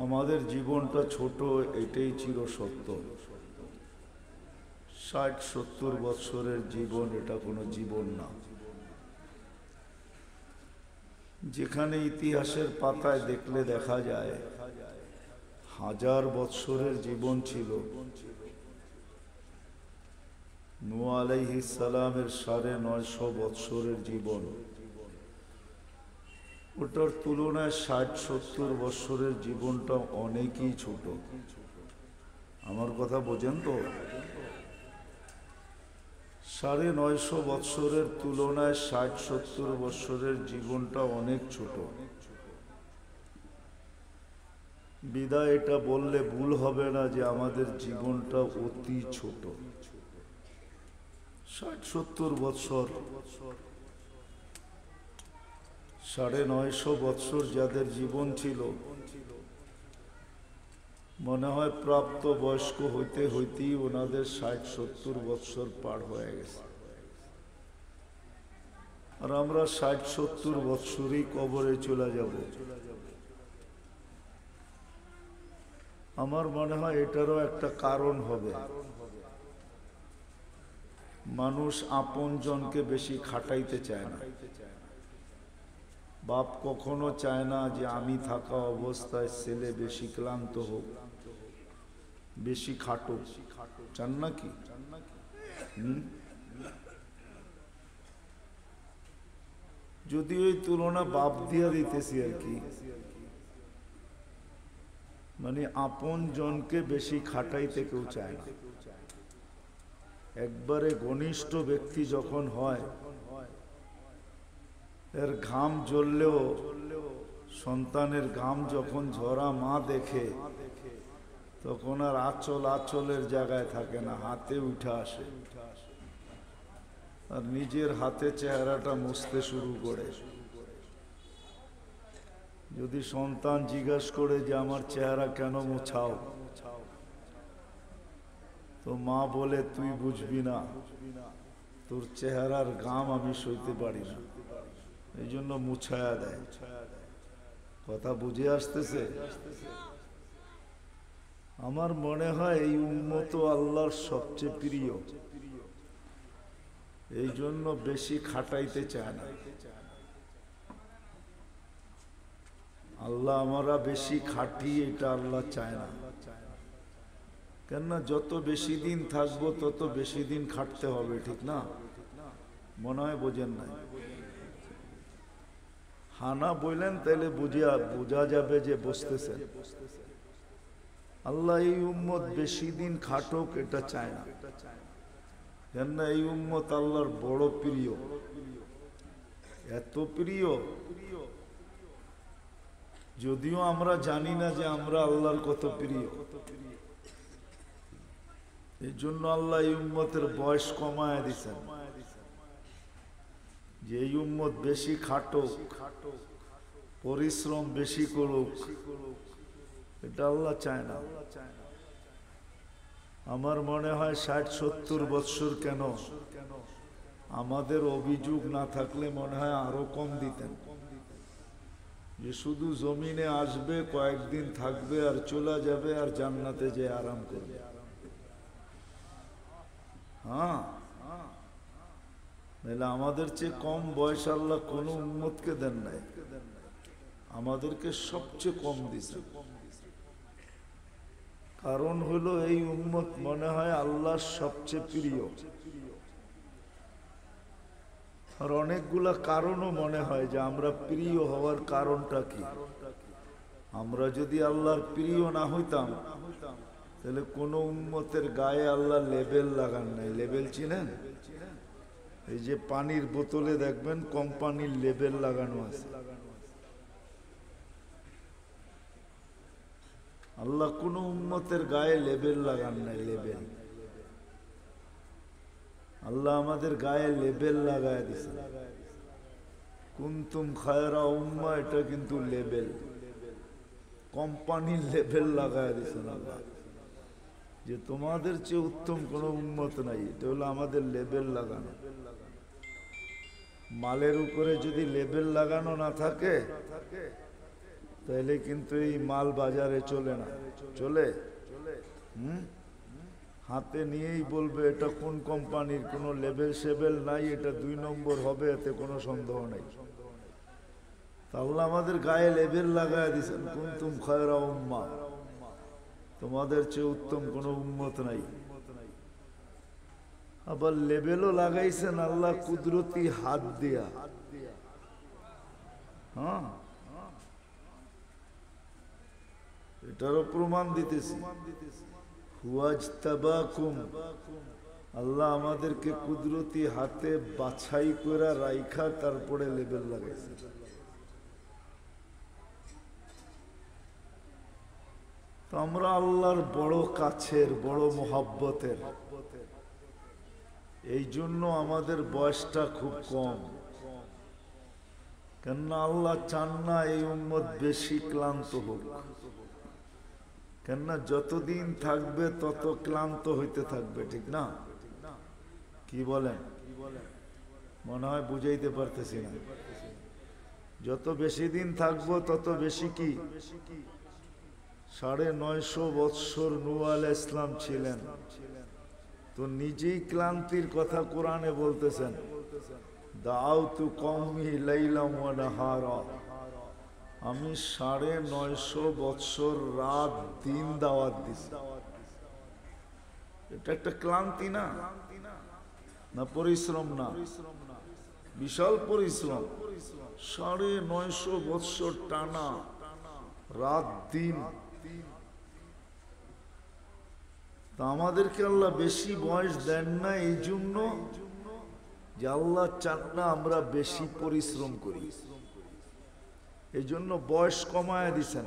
আমাদের জীবনটা ছোট, এটাই চিরসত্য। 60-70 বছরের জীবন এটা কোনো জীবন না। যেখানে ইতিহাসের পাতায় দেখলে দেখা যায় 1000 বছরের জীবন ছিল, নূহ আলাইহিস সালামের 950 বছরের জীবন, ওটার তুলনায় 60-70 বছরের জীবনটা অনেকই ছোট। আমার কথা বোঝেন তো? 950 বছরের তুলনায় 60-70 বছরের জীবনটা অনেক ছোট। বিদায় এটা বললে ভুল হবে না যে আমাদের জীবনটা অতি ছোট। 60-70 বছর, 950 বছর যাদের জীবন ছিল, মনে হয় প্রাপ্ত বয়স্ক হইতে হইতেই ওনাদের 60-70 বছর পার হয়ে গেছে। আর আমরা 60-70 বছরই কবরে চলে যাব। আমার মনে হয় এটারও একটা কারণ হবে। মানুষ আপন জনকে বেশি খাটাইতে চায় না। বাপ কখনো চায় না যে আমি থাকা অবস্থায় ছেলে বেশি ক্লান্ত হোক, বেশি খাটুক। চান নাকি? যদি ওই তুলনা বাপ দিয়া দিতেছি আর কি, মানে আপন জনকে বেশি খাটাইতে কেউ চায় না। একবারে ঘনিষ্ঠ ব্যক্তি যখন হয়, এর ঘাম জ্বললেও, সন্তানের ঘাম যখন ঝরা মা দেখে, তখন আর আঁচলের জায়গায় থাকে না, হাতে উঠে আসে, আর নিজের হাতে চেহারাটা মুছতে শুরু করে। যদি সন্তান জিজ্ঞাসা করে যে আমার চেহারা কেন মুছাও, তো মা বলে তুই বুঝবি না, তোর চেহারার ঘাম আমি সইতে পারি না, এই জন্য মুছায়া দেয়। কথা বুঝে আসতেছে? আমার মনে হয় এই উম্মত আল্লাহর সবচেয়ে প্রিয়, এই জন্য বেশি খাটাইতে চায় না। আল্লাহ আমরা বেশি খাটি, এটা আল্লাহ চায় না। কেননা যত বেশি দিন থাকবো তত বেশি দিন খাটতে হবে, ঠিক না? মনে হয় বোঝেন নাই? হানা বললেন তাইলে বোঝা যাবে যে বুঝতেছেন। আল্লাহ এই উম্মত বেশি দিন খাটুক এটা চায় না, কেননা এই উম্মত আল্লাহর বড় প্রিয়। এত প্রিয়, যদিও আমরা জানি না যে আমরা আল্লাহর কত প্রিয়। এই জন্য আল্লাহ এই উম্মতের বয়স কমায় দিচ্ছেন, যে এই উম্মত বেশি খাটুক, পরিশ্রম বেশি করুক, এটা আল্লাহ চায় না। আমার মনে হয় 60-70 বছর কেন, আমাদের অভিযোগ না থাকলে মনে হয় আরো কম দিতেন, যে শুধু জমিনে আসবে, কয়েকদিন থাকবে আর চলে যাবে, আর জান্নাতে যে আরাম করবে। হ্যাঁ, নাহলে আমাদের চেয়ে কম বয়স আল্লাহ কোনো উম্মতকে দেন নাই, আমাদেরকে সবচেয়ে কম দিয়েছেন। কারণ হলো এই উম্মত মনে হয় আল্লাহর সবচেয়ে প্রিয়। আর অনেকগুলা কারণও মনে হয় যে আমরা প্রিয় হওয়ার কারণটা কি। আমরা যদি আল্লাহর প্রিয় না হইতাম, তাহলে কোন উম্মতের গায়ে আল্লাহ লেবেল লাগান নাই। লেবেল চিনেন? এই যে পানির বোতলে দেখবেন কোম্পানির লেবেল লাগানো আছে। আল্লাহ কোন উম্মতের গায়ে লেবেল লাগান নাই। লেবেল আল্লাহ আমাদের গায়ে লেবেল লাগায় দিছে। কুনতুম খায়রা উম্মাহ, এটা কিন্তু লেবেল, কোম্পানির লেবেল লাগায় দিছেন আল্লাহ, যে তোমাদের চেয়ে উত্তম কোন উম্মত নাই। এটা হলো আমাদের লেবেল লাগানো। মালের উপরে যদি লেবেল লাগানো না থাকে, তাহলে কিন্তু এই মাল বাজারে চলে না। চলে? হাতে নিয়েই বলবে এটা কোন কোম্পানির, কোনো লেবেল সেবেল নাই, এটা 2 নম্বর হবে, এতে কোনো সন্দেহ নেই। আল্লাহ আমাদের গায়ে লেবেল লাগায় দিয়েছেন, কুনতুম খায়রা উম্মাহ, তোমাদের চেয়ে উত্তম কোনো উম্মত নাই। আবার লেবেলও লাগাইছেন আল্লাহ কুদরতি হাত দিয়া। হ্যাঁ, এটারও প্রমাণ দিতেছি। হুয়াজতাবাকুম, আল্লাহ আমাদেরকে কুদরতি হাতে বাছাই করে রাইখা তারপরে লেবেল লাগাইছে। তো আমরা আল্লাহর বড় কাছের, বড় মোহাব্বতের, এই জন্য আমাদের বয়সটা খুব কম। কেননা আল্লাহ চান না এই উম্মত বেশি ক্লান্ত হোক। কেননা যতদিন থাকবে তত ক্লান্ত হইতে থাকবে, ঠিক না? কি বলেন? মনে হয় বুঝাইতে পারতেছি না। যত বেশি দিন থাকবো তত বেশি কি? 950 বৎসর নূহ আলাইহিস সালাম ছিলেন, তো নিজেই ক্লান্তির কথা কোরআনে বলতেছেন, দাউতু কওমি লাইলাম ওয়া নাহারা, আমি 950 বৎসর রাত দিন দাওয়াত দিছি। এটা একটা ক্লান্তি না? না পরিশ্রম? না, বিশাল পরিশ্রম। 950 বৎসর টানা রাত দিন। তা আমাদেরকে আল্লাহ বেশি বয়স দেন না এই জন্য যে আল্লাহ চান না আমরা বেশি পরিশ্রম করি, এই জন্য বয়স কমায় দিছেন।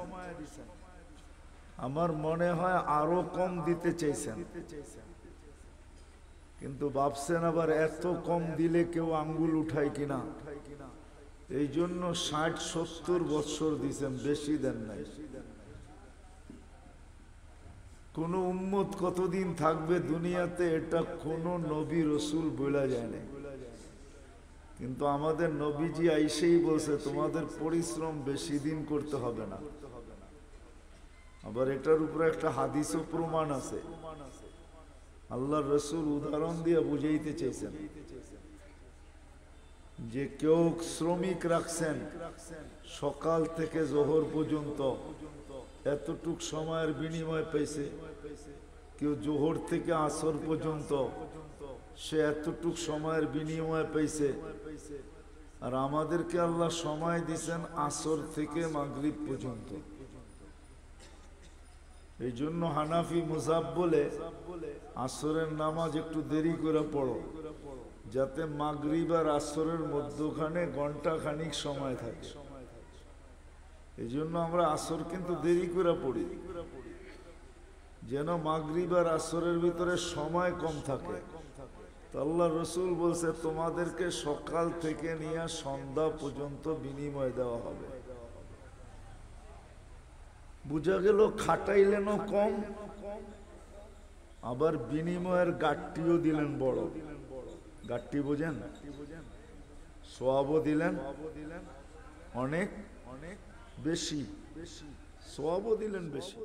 আমার মনে হয় আরো কম দিতে চাইছেন, কিন্তু ভাবছেন আবার এত কম দিলে কেউ আঙ্গুল উঠায় কিনা, এই জন্য 60-70 বৎসর দিছেন, বেশি দেন নাই। কোন উম্মত কতদিন থাকবে দুনিয়াতে এটা কোন নবী রসুল বলা যায় না, কিন্তু আমাদের নবীজি আইসেই বলছে তোমাদের পরিশ্রম বেশি দিন করতে হবে না। আবার এটার উপরে একটা হাদিসও প্রমাণ আছে। আল্লাহ রসুল উদাহরণ দিয়ে বুঝাইতে চাইছেন যে কেউ শ্রমিক রাখছেন সকাল থেকে জোহর পর্যন্ত, এতটুক সময়ের বিনিময় পাইছে। কেউ জোহর থেকে আসর পর্যন্ত, সে এতটুক সময়ের বিনিময় পাইছে। আর আমাদেরকে আল্লাহ সময় দিছেন আসর থেকে মাগরিব পর্যন্ত। এই জন্য হানাফি মুযাব বলে আসরের নামাজ একটু দেরি করে পড়ো, যাতে মাগরিব আর আসরের মধ্যখানে ঘন্টা খানিক সময় থাকে। এই জন্য আমরা আসর কিন্তু দেরি করে পড়ি, যেন মাগরিব আর আসরের ভিতরে সময় কম থাকে। তো আল্লাহ রসুল বলছে তোমাদেরকে সকাল থেকে নিয়ে সন্ধ্যা পর্যন্ত বিনিময় দেওয়া হবে। বুঝা গেল খাটাইলেনও কম, আবার বিনিময়ের গাট্টিও দিলেন বড়। গাট্টি বোঝেন? সোয়াবও দিলেন অনেক বেশি, সোয়াবও দিলেন বেশি।